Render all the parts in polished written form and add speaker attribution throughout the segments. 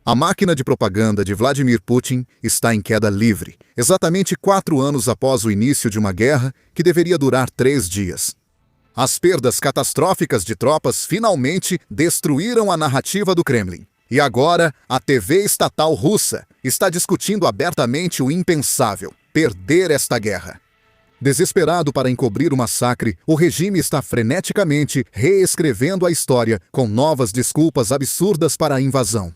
Speaker 1: A máquina de propaganda de Vladimir Putin está em queda livre, exatamente 4 anos após o início de uma guerra que deveria durar 3 dias. As perdas catastróficas de tropas finalmente destruíram a narrativa do Kremlin. E agora, a TV estatal russa está discutindo abertamente o impensável: perder esta guerra. Desesperado para encobrir o massacre, o regime está freneticamente reescrevendo a história com novas desculpas absurdas para a invasão.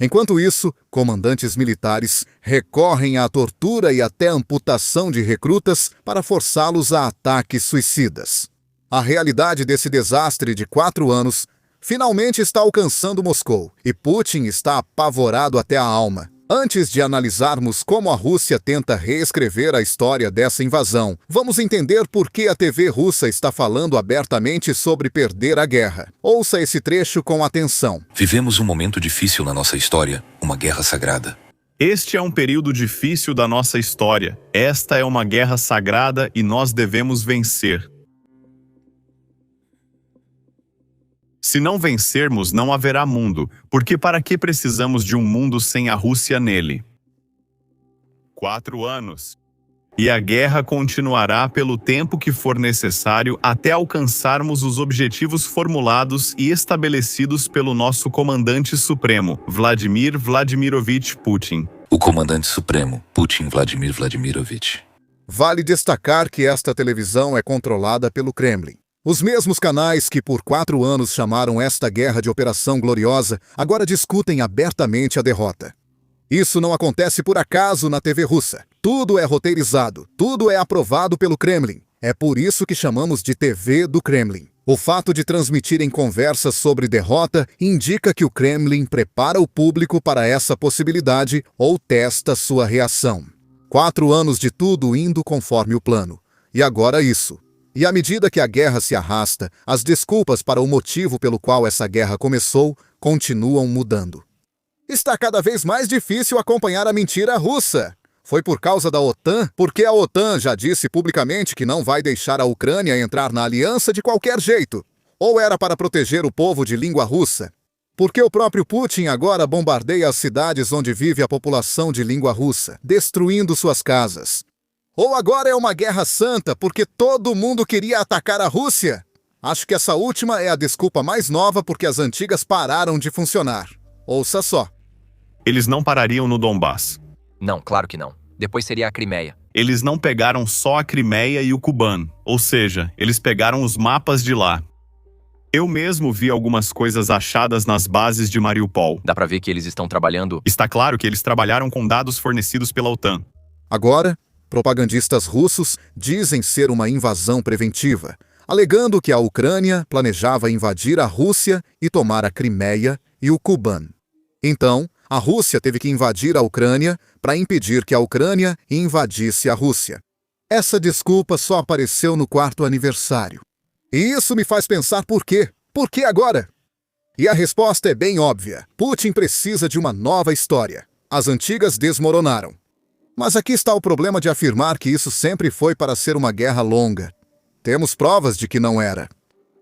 Speaker 1: Enquanto isso, comandantes militares recorrem à tortura e até amputação de recrutas para forçá-los a ataques suicidas. A realidade desse desastre de 4 anos finalmente está alcançando Moscou e Putin está apavorado até a alma. Antes de analisarmos como a Rússia tenta reescrever a história dessa invasão, vamos entender por que a TV russa está falando abertamente sobre perder a guerra. Ouça esse trecho com atenção.
Speaker 2: Vivemos um momento difícil na nossa história, uma guerra sagrada.
Speaker 3: Este é um período difícil da nossa história. Esta é uma guerra sagrada e nós devemos vencer. Se não vencermos, não haverá mundo, porque para que precisamos de um mundo sem a Rússia nele? 4 anos. E a guerra continuará pelo tempo que for necessário até alcançarmos os objetivos formulados e estabelecidos pelo nosso comandante supremo, Vladimir Vladimirovich Putin.
Speaker 2: O comandante supremo, Putin Vladimir Vladimirovich.
Speaker 1: Vale destacar que esta televisão é controlada pelo Kremlin. Os mesmos canais que por 4 anos chamaram esta guerra de Operação Gloriosa agora discutem abertamente a derrota. Isso não acontece por acaso na TV russa. Tudo é roteirizado, tudo é aprovado pelo Kremlin. É por isso que chamamos de TV do Kremlin. O fato de transmitirem conversas sobre derrota indica que o Kremlin prepara o público para essa possibilidade ou testa sua reação. 4 anos de tudo indo conforme o plano. E agora isso. E à medida que a guerra se arrasta, as desculpas para o motivo pelo qual essa guerra começou continuam mudando. Está cada vez mais difícil acompanhar a mentira russa. Foi por causa da OTAN, porque a OTAN já disse publicamente que não vai deixar a Ucrânia entrar na aliança de qualquer jeito. Ou era para proteger o povo de língua russa? Porque o próprio Putin agora bombardeia as cidades onde vive a população de língua russa, destruindo suas casas. Ou agora é uma guerra santa porque todo mundo queria atacar a Rússia? Acho que essa última é a desculpa mais nova porque as antigas pararam de funcionar. Ouça só.
Speaker 3: Eles não parariam no Donbass.
Speaker 4: Não, claro que não. Depois seria a Crimeia.
Speaker 3: Eles não pegaram só a Crimeia e o Kuban, ou seja, eles pegaram os mapas de lá. Eu mesmo vi algumas coisas achadas nas bases de Mariupol.
Speaker 4: Dá pra ver que eles estão trabalhando...
Speaker 3: Está claro que eles trabalharam com dados fornecidos pela OTAN.
Speaker 1: Agora, propagandistas russos dizem ser uma invasão preventiva, alegando que a Ucrânia planejava invadir a Rússia e tomar a Crimeia e o Kuban. Então, a Rússia teve que invadir a Ucrânia para impedir que a Ucrânia invadisse a Rússia. Essa desculpa só apareceu no 4º aniversário. E isso me faz pensar por quê? Por que agora? E a resposta é bem óbvia. Putin precisa de uma nova história. As antigas desmoronaram. Mas aqui está o problema de afirmar que isso sempre foi para ser uma guerra longa. Temos provas de que não era.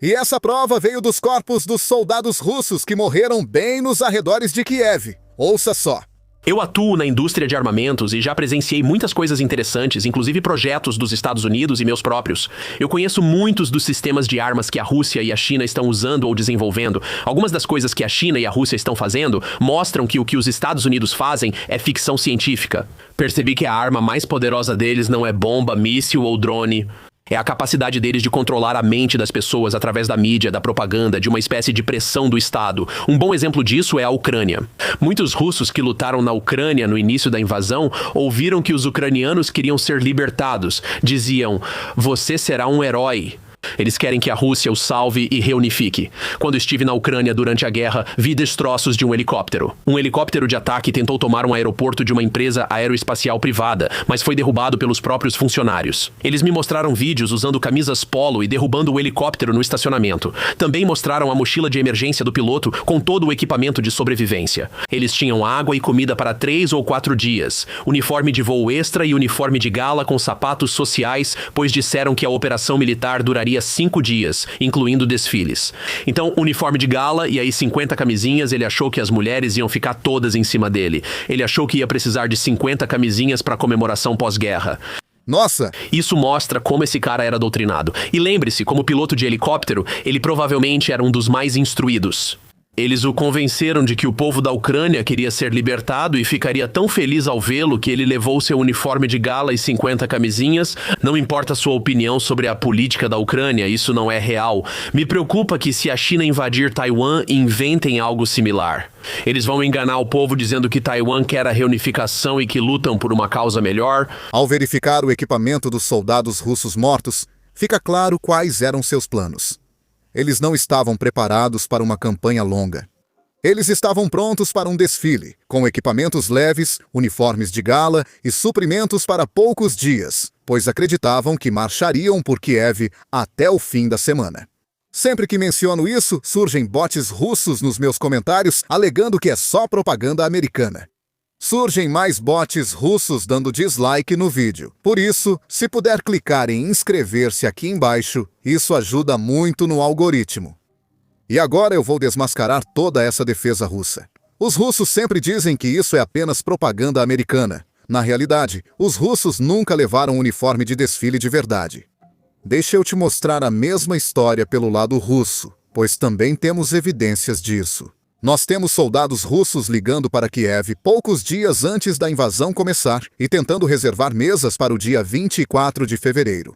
Speaker 1: E essa prova veio dos corpos dos soldados russos que morreram bem nos arredores de Kiev. Ouça só.
Speaker 5: Eu atuo na indústria de armamentos e já presenciei muitas coisas interessantes, inclusive projetos dos Estados Unidos e meus próprios. Eu conheço muitos dos sistemas de armas que a Rússia e a China estão usando ou desenvolvendo. Algumas das coisas que a China e a Rússia estão fazendo mostram que o que os Estados Unidos fazem é ficção científica. Percebi que a arma mais poderosa deles não é bomba, míssil ou drone. É a capacidade deles de controlar a mente das pessoas através da mídia, da propaganda, de uma espécie de pressão do Estado. Um bom exemplo disso é a Ucrânia. Muitos russos que lutaram na Ucrânia no início da invasão ouviram que os ucranianos queriam ser libertados. Diziam, você será um herói. Eles querem que a Rússia os salve e reunifique. Quando estive na Ucrânia durante a guerra, vi destroços de um helicóptero. Um helicóptero de ataque tentou tomar um aeroporto de uma empresa aeroespacial privada, mas foi derrubado pelos próprios funcionários. Eles me mostraram vídeos usando camisas polo e derrubando o helicóptero no estacionamento. Também mostraram a mochila de emergência do piloto com todo o equipamento de sobrevivência. Eles tinham água e comida para 3 ou 4 dias, uniforme de voo extra e uniforme de gala com sapatos sociais, pois disseram que a operação militar duraria 5 dias, incluindo desfiles. Então, uniforme de gala e aí 50 camisinhas, ele achou que as mulheres iam ficar todas em cima dele. Ele achou que ia precisar de 50 camisinhas para comemoração pós-guerra.
Speaker 1: Nossa!
Speaker 5: Isso mostra como esse cara era doutrinado. E lembre-se, como piloto de helicóptero, ele provavelmente era um dos mais instruídos. Eles o convenceram de que o povo da Ucrânia queria ser libertado e ficaria tão feliz ao vê-lo que ele levou seu uniforme de gala e 50 camisinhas. Não importa a sua opinião sobre a política da Ucrânia, isso não é real. Me preocupa que se a China invadir Taiwan, inventem algo similar. Eles vão enganar o povo dizendo que Taiwan quer a reunificação e que lutam por uma causa melhor.
Speaker 1: Ao verificar o equipamento dos soldados russos mortos, fica claro quais eram seus planos. Eles não estavam preparados para uma campanha longa. Eles estavam prontos para um desfile, com equipamentos leves, uniformes de gala e suprimentos para poucos dias, pois acreditavam que marchariam por Kiev até o fim da semana. Sempre que menciono isso, surgem bots russos nos meus comentários alegando que é só propaganda americana. Surgem mais bots russos dando dislike no vídeo. Por isso, se puder clicar em inscrever-se aqui embaixo, isso ajuda muito no algoritmo. E agora eu vou desmascarar toda essa defesa russa. Os russos sempre dizem que isso é apenas propaganda americana. Na realidade, os russos nunca levaram uniforme de desfile de verdade. Deixa eu te mostrar a mesma história pelo lado russo, pois também temos evidências disso. Nós temos soldados russos ligando para Kiev poucos dias antes da invasão começar e tentando reservar mesas para o dia 24 de fevereiro.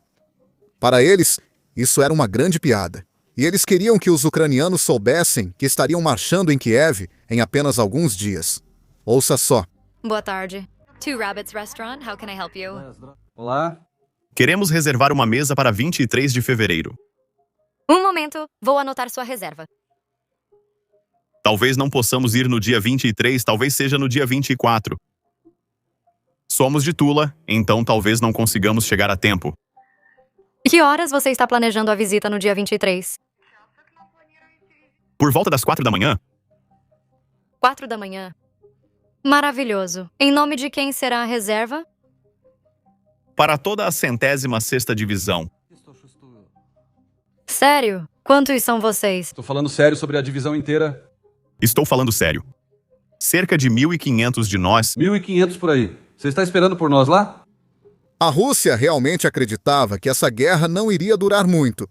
Speaker 1: Para eles, isso era uma grande piada. E eles queriam que os ucranianos soubessem que estariam marchando em Kiev em apenas alguns dias. Ouça só.
Speaker 6: Boa tarde. Two Rabbits Restaurant, how can I help you?
Speaker 7: Olá.
Speaker 3: Queremos reservar uma mesa para 23 de fevereiro.
Speaker 6: Um momento, vou anotar sua reserva.
Speaker 3: Talvez não possamos ir no dia 23, talvez seja no dia 24. Somos de Tula, então talvez não consigamos chegar a tempo.
Speaker 6: Que horas você está planejando a visita no dia 23?
Speaker 3: Por volta das 4 da manhã?
Speaker 6: 4 da manhã. Maravilhoso. Em nome de quem será a reserva?
Speaker 3: Para toda a 106ª divisão.
Speaker 6: Sério? Quantos são vocês?
Speaker 7: Estou falando sério sobre a divisão inteira.
Speaker 3: Estou falando sério. Cerca de 1.500 de nós.
Speaker 7: 1.500 por aí. Você está esperando por nós lá?
Speaker 1: A Rússia realmente acreditava que essa guerra não iria durar muito.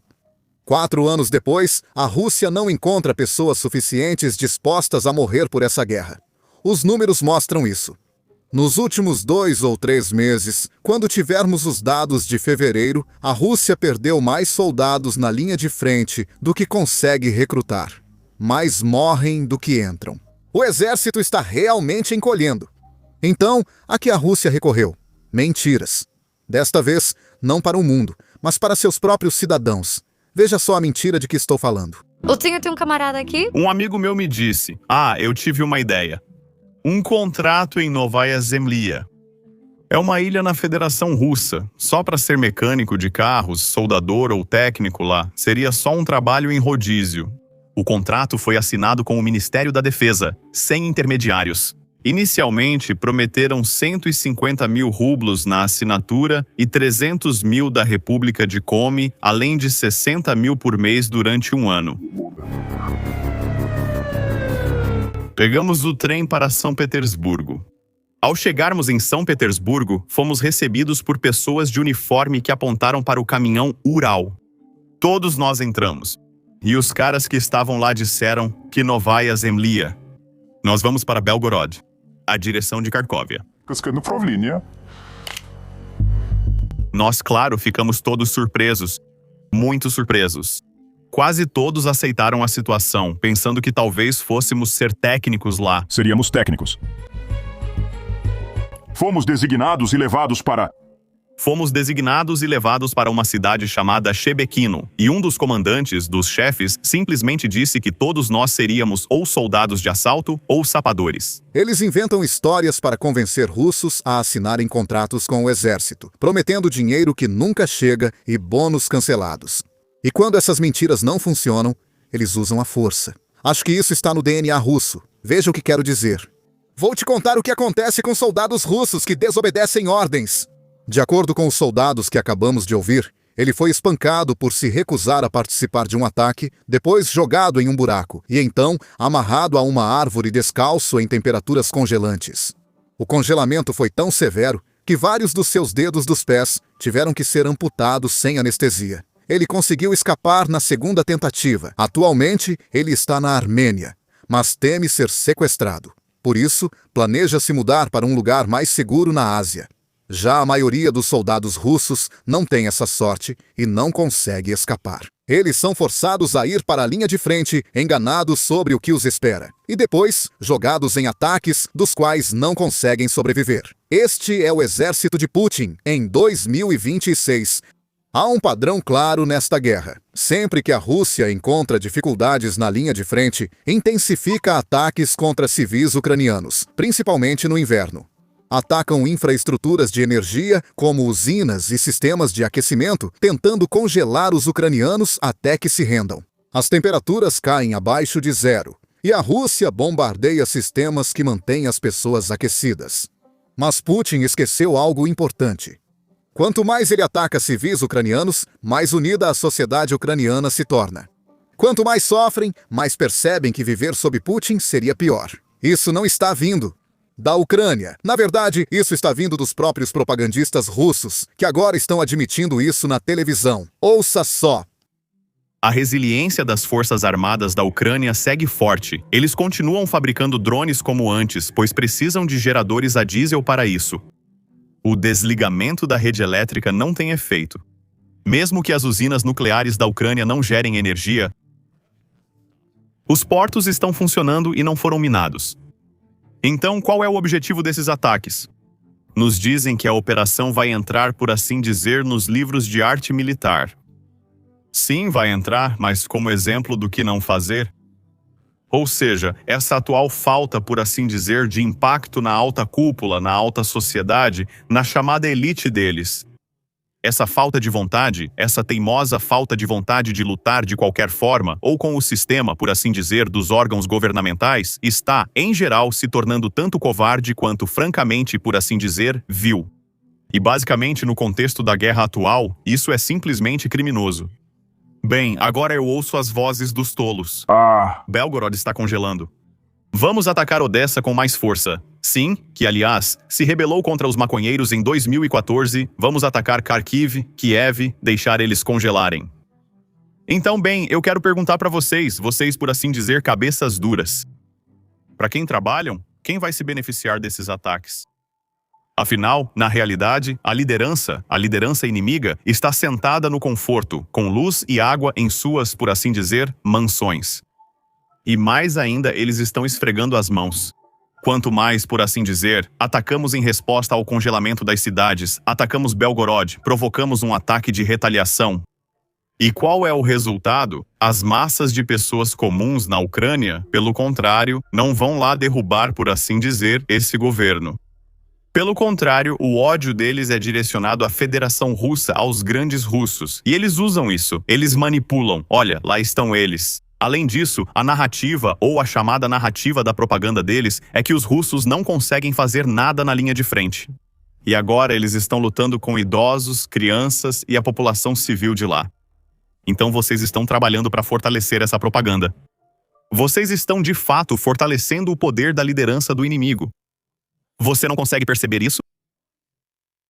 Speaker 1: 4 anos depois, a Rússia não encontra pessoas suficientes dispostas a morrer por essa guerra. Os números mostram isso. Nos últimos 2 ou 3 meses, quando tivermos os dados de fevereiro, a Rússia perdeu mais soldados na linha de frente do que consegue recrutar. Mais morrem do que entram. O exército está realmente encolhendo. Então, a que a Rússia recorreu? Mentiras. Desta vez, não para o mundo, mas para seus próprios cidadãos. Veja só a mentira de que estou falando.
Speaker 6: Eu tenho um camarada aqui.
Speaker 3: Um amigo meu me disse: eu tive uma ideia. Um contrato em Novaya Zemlya. É uma ilha na Federação Russa. Só para ser mecânico de carros, soldador ou técnico lá, seria só um trabalho em rodízio. O contrato foi assinado com o Ministério da Defesa, sem intermediários. Inicialmente, prometeram 150 mil rublos na assinatura e 300 mil da República de Komi, além de 60 mil por mês durante um ano. Pegamos o trem para São Petersburgo. Ao chegarmos em São Petersburgo, fomos recebidos por pessoas de uniforme que apontaram para o caminhão Ural. Todos nós entramos. E os caras que estavam lá disseram que Novaya Zemlya. Nós vamos para Belgorod, a direção de Kharkovia. Nós, claro, ficamos todos surpresos. Muito surpresos. Quase todos aceitaram a situação, pensando que talvez fôssemos ser técnicos lá.
Speaker 8: Seríamos técnicos. Fomos designados e levados para
Speaker 3: uma cidade chamada Shebekino, e um dos comandantes, dos chefes, simplesmente disse que todos nós seríamos ou soldados de assalto ou sapadores.
Speaker 1: Eles inventam histórias para convencer russos a assinarem contratos com o exército, prometendo dinheiro que nunca chega e bônus cancelados. E quando essas mentiras não funcionam, eles usam a força. Acho que isso está no DNA russo. Veja o que quero dizer. Vou te contar o que acontece com soldados russos que desobedecem ordens. De acordo com os soldados que acabamos de ouvir, Ele foi espancado por se recusar a participar de um ataque, depois jogado em um buraco e então amarrado a uma árvore descalço em temperaturas congelantes. O congelamento foi tão severo que vários dos seus dedos dos pés tiveram que ser amputados sem anestesia. Ele conseguiu escapar na segunda tentativa. Atualmente, ele está na Armênia, mas teme ser sequestrado. Por isso, planeja se mudar para um lugar mais seguro na Ásia. Já a maioria dos soldados russos não tem essa sorte e não consegue escapar. Eles são forçados a ir para a linha de frente, enganados sobre o que os espera, e depois jogados em ataques dos quais não conseguem sobreviver. Este é o exército de Putin em 2026. Há um padrão claro nesta guerra. Sempre que a Rússia encontra dificuldades na linha de frente, intensifica ataques contra civis ucranianos, principalmente no inverno. Atacam infraestruturas de energia, como usinas e sistemas de aquecimento, tentando congelar os ucranianos até que se rendam. As temperaturas caem abaixo de zero, e a Rússia bombardeia sistemas que mantêm as pessoas aquecidas. Mas Putin esqueceu algo importante. Quanto mais ele ataca civis ucranianos, mais unida a sociedade ucraniana se torna. Quanto mais sofrem, mais percebem que viver sob Putin seria pior. Isso não está vindo da Ucrânia. Na verdade, isso está vindo dos próprios propagandistas russos, que agora estão admitindo isso na televisão. Ouça só.
Speaker 3: A resiliência das forças armadas da Ucrânia segue forte. Eles continuam fabricando drones como antes, pois precisam de geradores a diesel para isso. O desligamento da rede elétrica não tem efeito. Mesmo que as usinas nucleares da Ucrânia não gerem energia, os portos estão funcionando e não foram minados. Então, qual é o objetivo desses ataques? Nos dizem que a operação vai entrar, por assim dizer, nos livros de arte militar. Sim, vai entrar, mas como exemplo do que não fazer? Ou seja, essa atual falta, por assim dizer, de impacto na alta cúpula, na alta sociedade, na chamada elite deles. Essa falta de vontade, essa teimosa falta de vontade de lutar de qualquer forma, ou com o sistema, por assim dizer, dos órgãos governamentais, está, em geral, se tornando tanto covarde quanto, francamente, por assim dizer, vil. E basicamente, no contexto da guerra atual, isso é simplesmente criminoso. Bem, agora eu ouço as vozes dos tolos. Belgorod está congelando. Vamos atacar Odessa com mais força. Sim, que aliás, se rebelou contra os maconheiros em 2014, vamos atacar Kharkiv, Kiev, deixar eles congelarem. Então, bem, eu quero perguntar para vocês, por assim dizer, cabeças duras. Para quem trabalham, quem vai se beneficiar desses ataques? Afinal, na realidade, a liderança inimiga, está sentada no conforto, com luz e água em suas, por assim dizer, mansões. E mais ainda, eles estão esfregando as mãos. Quanto mais, por assim dizer, atacamos em resposta ao congelamento das cidades, atacamos Belgorod, provocamos um ataque de retaliação. E qual é o resultado? As massas de pessoas comuns na Ucrânia, pelo contrário, não vão lá derrubar, por assim dizer, esse governo. Pelo contrário, o ódio deles é direcionado à Federação Russa, aos grandes russos. E eles usam isso, eles manipulam. Olha, lá estão eles. Além disso, a narrativa, ou a chamada narrativa da propaganda deles, é que os russos não conseguem fazer nada na linha de frente. E agora eles estão lutando com idosos, crianças e a população civil de lá. Então vocês estão trabalhando para fortalecer essa propaganda. Vocês estão, de fato, fortalecendo o poder da liderança do inimigo. Você não consegue perceber isso?